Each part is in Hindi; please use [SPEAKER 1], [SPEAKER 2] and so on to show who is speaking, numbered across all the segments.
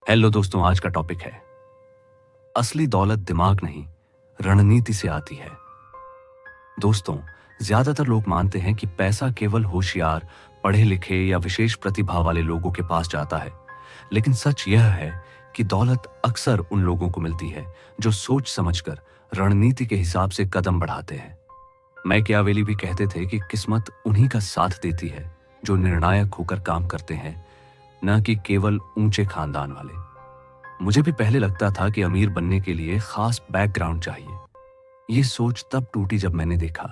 [SPEAKER 1] हेलो दोस्तों, आज का टॉपिक है असली दौलत दिमाग नहीं, रणनीति से आती है। दोस्तों, ज्यादातर लोग मानते हैं कि पैसा केवल होशियार, पढ़े लिखे या विशेष प्रतिभा वाले लोगों के पास जाता है। लेकिन सच यह है कि दौलत अक्सर उन लोगों को मिलती है जो सोच समझकर रणनीति के हिसाब से कदम बढ़ाते हैं। मैकियावेली भी कहते थे कि किस्मत उन्हीं का साथ देती है जो निर्णायक होकर काम करते हैं, न कि केवल ऊंचे खानदान वाले। मुझे भी पहले लगता था कि अमीर बनने के लिए खास बैकग्राउंड चाहिए। ये सोच तब टूटी जब मैंने देखा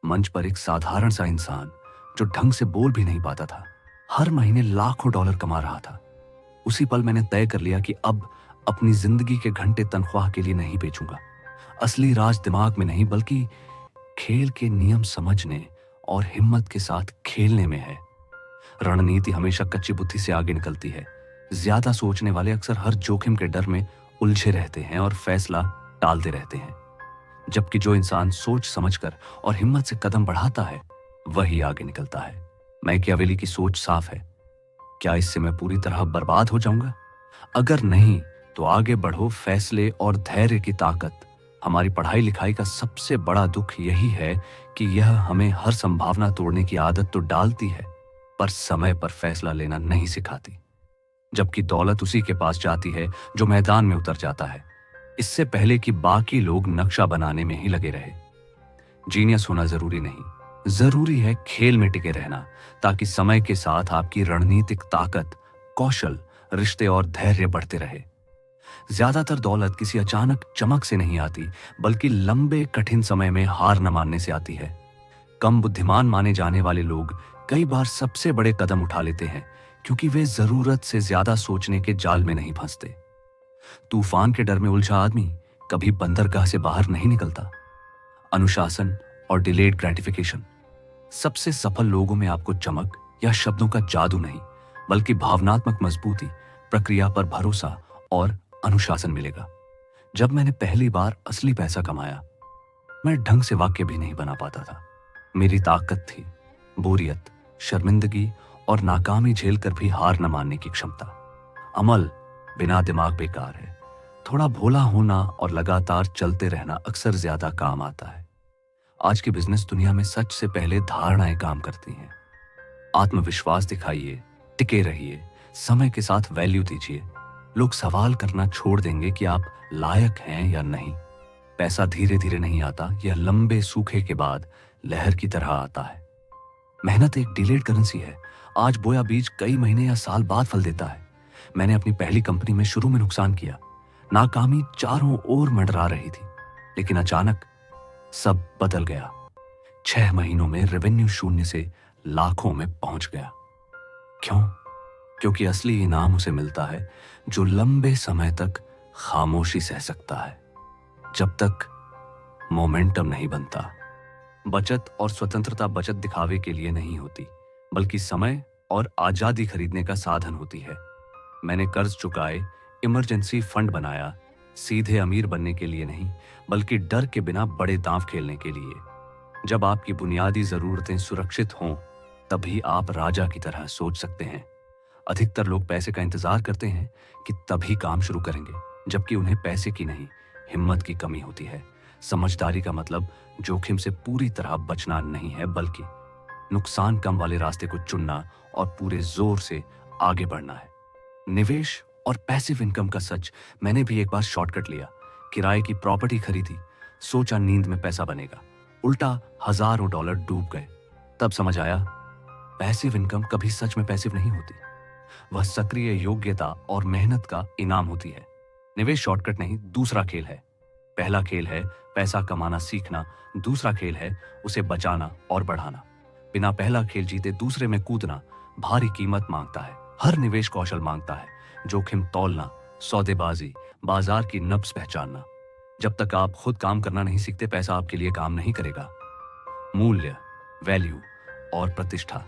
[SPEAKER 1] मंच पर एक साधारण सा इंसान जो ढंग से बोल भी नहीं पाता था, हर महीने लाखों डॉलर कमा रहा था। उसी पल मैंने तय कर लिया कि अब अपनी जिंदगी के घंटे तनख्वाह के लिए नहीं बेचूंगा। असली राज दिमाग में नहीं, बल्कि खेल के नियम समझने और हिम्मत के साथ खेलने में है। रणनीति हमेशा कच्ची बुद्धि से आगे निकलती है। ज्यादा सोचने वाले अक्सर हर जोखिम के डर में उलझे रहते हैं और फैसला टालते रहते हैं, जबकि जो इंसान सोच समझकर और हिम्मत से कदम बढ़ाता है वही आगे निकलता है। मैकियावेली की सोच साफ है। क्या इससे मैं पूरी तरह बर्बाद हो जाऊंगा? अगर नहीं, तो आगे बढ़ो। फैसले और धैर्य की ताकत। हमारी पढ़ाई लिखाई का सबसे बड़ा दुख यही है कि यह हमें हर संभावना तोड़ने की आदत तो डालती है, पर समय पर फैसला लेना नहीं सिखाती। जबकि दौलत उसी के पास जाती है जो मैदान में उतर जाता है, इससे पहले कि बाकी लोग नक्शा बनाने में ही लगे रहे। जीनियस होना जरूरी नहीं, जरूरी है खेल में टिके रहना, ताकि समय के साथ आपकी रणनीतिक ताकत, कौशल, रिश्ते और धैर्य बढ़ते रहे। ज्यादातर दौलत किसी अचानक चमक से नहीं आती, बल्कि लंबे कठिन समय में हार न मानने से आती है। कम बुद्धिमान माने जाने वाले लोग कई बार सबसे बड़े कदम उठा लेते हैं, क्योंकि वे जरूरत से ज्यादा सोचने के जाल में नहीं फंसते। तूफान के डर में उलझा आदमी कभी बंदरगाह से बाहर नहीं निकलता। अनुशासन और डिलेड ग्रेटिफिकेशन। सबसे सफल लोगों में आपको चमक या शब्दों का जादू नहीं, बल्कि भावनात्मक मजबूती, प्रक्रिया पर भरोसा और अनुशासन मिलेगा। जब मैंने पहली बार असली पैसा कमाया, मैं ढंग से वाक्य भी नहीं बना पाता था। मेरी ताकत थी बोरियत, शर्मिंदगी और नाकामी झेलकर भी हार न मानने की क्षमता। अमल बिना दिमाग बेकार है। थोड़ा भोला होना और लगातार चलते रहना अक्सर ज्यादा काम आता है। आज की बिजनेस दुनिया में सच से पहले धारणाएं काम करती हैं। आत्मविश्वास दिखाइए, टिके रहिए, समय के साथ वैल्यू दीजिए। लोग सवाल करना छोड़ देंगे कि आप लायक हैं या नहीं। पैसा धीरे धीरे नहीं आता, यह लंबे सूखे के बाद लहर की तरह आता है। मेहनत एक डिलेड करेंसी है। आज बोया बीज कई महीने या साल बाद फल देता है। मैंने अपनी पहली कंपनी में शुरू में नुकसान किया। नाकामी चारों ओर मंडरा रही थी, लेकिन अचानक सब बदल गया। 6 महीनों में रेवेन्यू शून्य से लाखों में पहुंच गया। क्यों? क्योंकि असली इनाम उसे मिलता है जो लंबे समय तक खामोशी सह सकता है, जब तक मोमेंटम नहीं बनता। बचत और स्वतंत्रता बचत दिखावे के लिए नहीं होती, बल्कि समय और आजादी खरीदने का साधन होती है। मैंने कर्ज चुकाए, इमरजेंसी फंड बनाया, सीधे अमीर बनने के लिए नहीं, बल्कि डर के बिना बड़े दांव खेलने के लिए। जब आपकी बुनियादी जरूरतें सुरक्षित हों, तभी आप राजा की तरह सोच सकते हैं। अधिकतर लोग पैसे का इंतजार करते हैं कि तभी काम शुरू करेंगे, जबकि उन्हें पैसे की नहीं, हिम्मत की कमी होती है। समझदारी का मतलब जोखिम से पूरी तरह बचना नहीं है, बल्कि नुकसान कम वाले रास्ते को चुनना और पूरे जोर से आगे बढ़ना है। निवेश और पैसिव इनकम का सच मैंने भी एक बार शॉर्टकट लिया। किराए की प्रॉपर्टी खरीदी, सोचा नींद में पैसा बनेगा, उल्टा हजारों डॉलर डूब गए। तब समझ आया, पैसिव इनकम कभी सच में पैसिव नहीं होती। वह सक्रिय योग्यता और मेहनत का इनाम होती है। निवेश शॉर्टकट नहीं, दूसरा खेल है। पहला खेल है पैसा कमाना सीखना, दूसरा खेल है उसे बचाना और बढ़ाना। बिना पहला खेल जीते दूसरे में कूदना भारी कीमत मांगता है। हर निवेश कौशल मांगता है, जोखिम तौलना, सौदेबाजी, बाजार की नब्ज पहचानना। जब तक आप खुद काम करना नहीं सीखते, पैसा आपके लिए काम नहीं करेगा। मूल्य, वैल्यू और प्रतिष्ठा।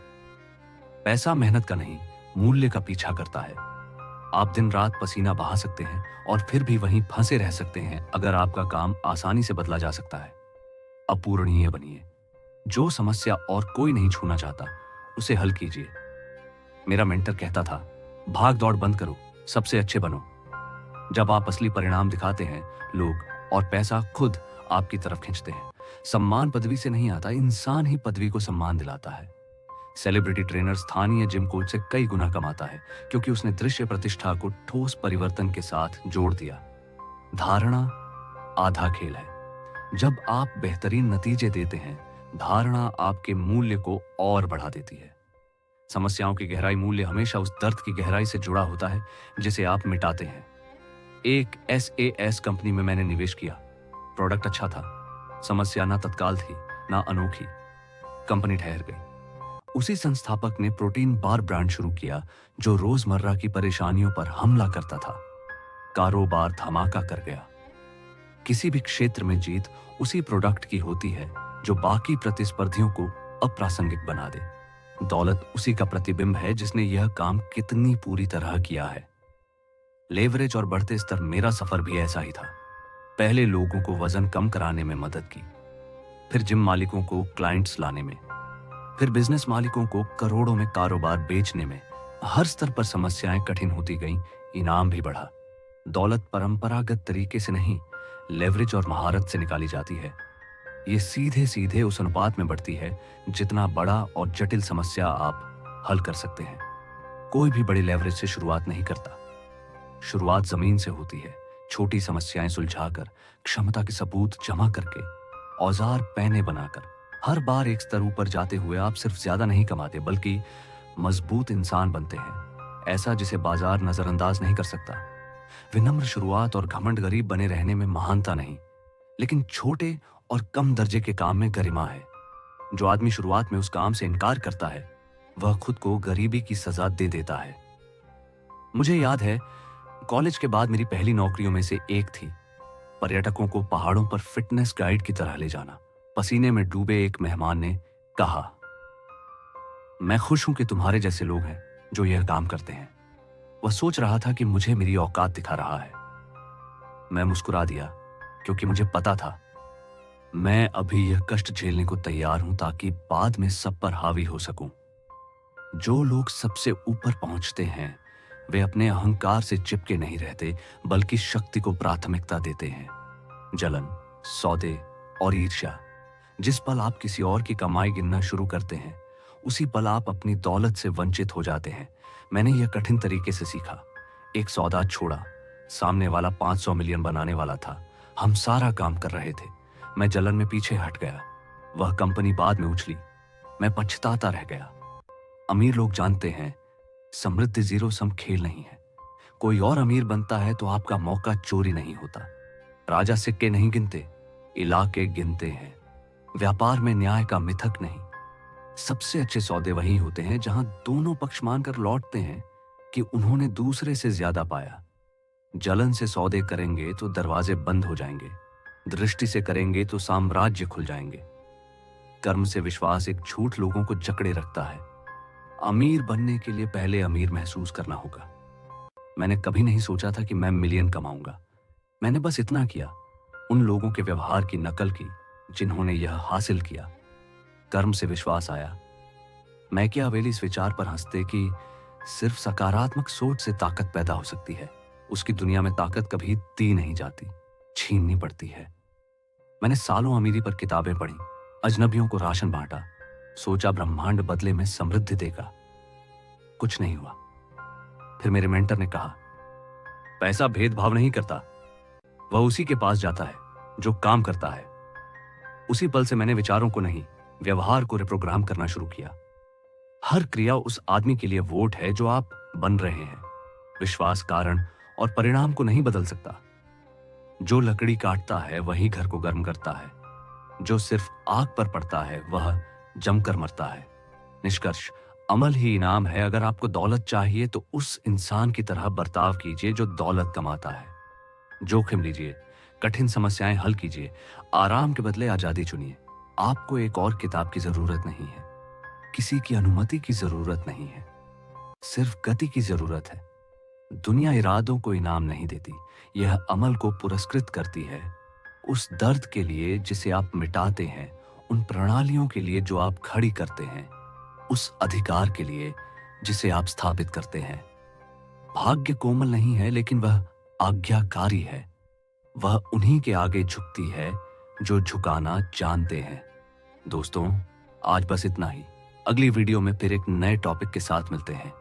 [SPEAKER 1] पैसा मेहनत का नहीं, मूल्य का पीछा करता है। आप दिन रात पसीना बहा सकते हैं और फिर भी वहीं फंसे रह सकते हैं अगर आपका काम आसानी से बदला जा सकता है। अपूरणीय बनिए। जो समस्या और कोई नहीं छूना चाहता, उसे हल कीजिए। मेरा मेंटर कहता था, भाग दौड़ बंद करो, सबसे अच्छे बनो। जब आप असली परिणाम दिखाते हैं, लोग और पैसा खुद आपकी तरफ खींचते हैं। सम्मान पदवी से नहीं आता, इंसान ही पदवी को सम्मान दिलाता है। सेलिब्रिटी ट्रेनर स्थानीय जिम कोच से कई गुना कमाता है, क्योंकि उसने दृश्य प्रतिष्ठा को ठोस परिवर्तन के साथ जोड़ दिया। धारणा आधा खेल है। जब आप बेहतरीन नतीजे देते हैं, धारणा आपके मूल्य को और बढ़ा देती है। समस्याओं की गहराई मूल्य हमेशा उस दर्द की गहराई से जुड़ा होता है जिसे आप मिटाते हैं। एक SAS कंपनी में मैंने निवेश किया। प्रोडक्ट अच्छा था, समस्या ना तत्काल थी ना अनोखी। कंपनी ठहर गई। उसी संस्थापक ने प्रोटीन बार ब्रांड शुरू किया जो रोजमर्रा की परेशानियों पर हमला करता था। कारोबार धमाका कर गया। किसी भी क्षेत्र में जीत उसी प्रोडक्ट की होती है जो बाकी प्रतिस्पर्धियों को अप्रासंगिक बना दे। दौलत उसी का प्रतिबिंब है जिसने यह काम कितनी पूरी तरह किया है। लेवरेज और बढ़ते स्तर, मेरा सफर भी ऐसा ही था। पहले लोगों को वजन कम कराने में मदद की, फिर जिम मालिकों को क्लाइंट्स लाने में, फिर बिजनेस मालिकों को करोड़ों में कारोबार बेचने में। हर स्तर पर समस्याएं कठिन होती गईं, इनाम भी बढ़ा। दौलत परंपरागत तरीके से नहीं, लेवरेज और महारत से निकाली जाती है। ये सीधे सीधे उस अनुपात में बढ़ती है जितना बड़ा और जटिल समस्या आप हल कर सकते हैं। कोई भी बड़ी लेवरेज से शुरुआत नहीं करता। शुरुआत जमीन से होती है। छोटी समस्याएं सुलझाकर, क्षमता के सबूत जमा करके, औजार पैने बनाकर। हर बार एक स्तर ऊपर जाते हुए आप सिर्फ ज्यादा नहीं कमाते, बल्कि मजबूत इंसान बनते हैं, ऐसा जिसे बाजार नजरअंदाज नहीं कर सकता। विनम्र शुरुआत और घमंड गरीब बने रहने में महानता नहीं, लेकिन छोटे और कम दर्जे के काम में गरिमा है। जो आदमी शुरुआत में उस काम से इनकार करता है, वह खुद को गरीबी की सजा दे देता है। मुझे याद है, कॉलेज के बाद मेरी पहली नौकरियों में से एक थी पर्यटकों को पहाड़ों पर फिटनेस गाइड की तरह ले जाना। पसीने में डूबे एक मेहमान ने कहा, मैं खुश हूं कि तुम्हारे जैसे लोग हैं जो यह काम करते हैं। वह सोच रहा था कि मुझे मेरी औकात दिखा रहा है। मैं मुस्कुरा दिया, क्योंकि मुझे पता था मैं अभी यह कष्ट झेलने को तैयार हूं ताकि बाद में सब पर हावी हो सकूं। जो लोग सबसे ऊपर पहुंचते हैं, वे अपने अहंकार से चिपके नहीं रहते, बल्कि शक्ति को प्राथमिकता देते हैं। जलन, सौदे और ईर्ष्या। जिस पल आप किसी और की कमाई गिनना शुरू करते हैं, उसी पल आप अपनी दौलत से वंचित हो जाते हैं। मैंने यह कठिन तरीके से सीखा। एक सौदा छोड़ा। सामने वाला 500 मिलियन बनाने वाला था। हम सारा काम कर रहे थे। मैं जलन में पीछे हट गया। वह कंपनी बाद में उछली। मैं पछताता रह गया। अमीर लोग जानते हैं, समृद्धि जीरो सम खेल नहीं है। कोई और अमीर बनता है तो आपका मौका चोरी नहीं होता। राजा सिक्के नहीं गिनते, इलाके गिनते हैं। व्यापार में न्याय का मिथक नहीं। सबसे अच्छे सौदे वही होते हैं जहां दोनों पक्ष मानकर लौटते हैं कि उन्होंने दूसरे से ज्यादा पाया। जलन से सौदे करेंगे तो दरवाजे बंद हो जाएंगे, दृष्टि से करेंगे तो साम्राज्य खुल जाएंगे। कर्म से विश्वास एक झूठ लोगों को जकड़े रखता है। अमीर बनने के लिए पहले अमीर महसूस करना होगा। मैंने कभी नहीं सोचा था कि मैं मिलियन कमाऊंगा। मैंने बस इतना किया, उन लोगों के व्यवहार की नकल की जिन्होंने यह हासिल किया। कर्म से विश्वास आया। मैं क्या हवेली इस विचार पर हंसते कि सिर्फ सकारात्मक सोच से ताकत पैदा हो सकती है। उसकी दुनिया में ताकत कभी दी नहीं जाती, छीननी पड़ती है। मैंने सालों अमीरी पर किताबें पढ़ी, अजनबियों को राशन बांटा, सोचा ब्रह्मांड बदले में समृद्धि देगा। कुछ नहीं हुआ। फिर मेरे मेंटर ने कहा, पैसा भेदभाव नहीं करता, वह उसी के पास जाता है जो काम करता है। उसी पल से मैंने विचारों को नहीं, व्यवहार को रिप्रोग्राम करना शुरू किया। हर क्रिया उस आदमी के लिए वोट है जो आप बन रहे हैं। विश्वास कारण और परिणाम को नहीं बदल सकता। जो लकड़ी काटता है वही घर को गर्म करता है। जो सिर्फ आग पर पड़ता है वह जमकर मरता है। निष्कर्ष, अमल ही इनाम है। अगर आपको दौलत चाहिए तो उस इंसान की तरह बर्ताव कीजिए जो दौलत कमाता है। जोखिम लीजिए, कठिन समस्याएं हल कीजिए, आराम के बदले आजादी चुनिए। आपको एक और किताब की जरूरत नहीं है, किसी की अनुमति की जरूरत नहीं है, सिर्फ गति की जरूरत है। दुनिया इरादों को इनाम नहीं देती, यह अमल को पुरस्कृत करती है। उस दर्द के लिए जिसे आप मिटाते हैं, उन प्रणालियों के लिए जो आप खड़ी करते हैं, उस अधिकार के लिए जिसे आप स्थापित करते हैं। भाग्य कोमल नहीं है, लेकिन वह आज्ञाकारी है। वह उन्हीं के आगे झुकती है जो झुकाना जानते हैं। दोस्तों, आज बस इतना ही। अगली वीडियो में फिर एक नए टॉपिक के साथ मिलते हैं।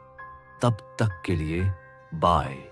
[SPEAKER 1] तब तक के लिए बाय।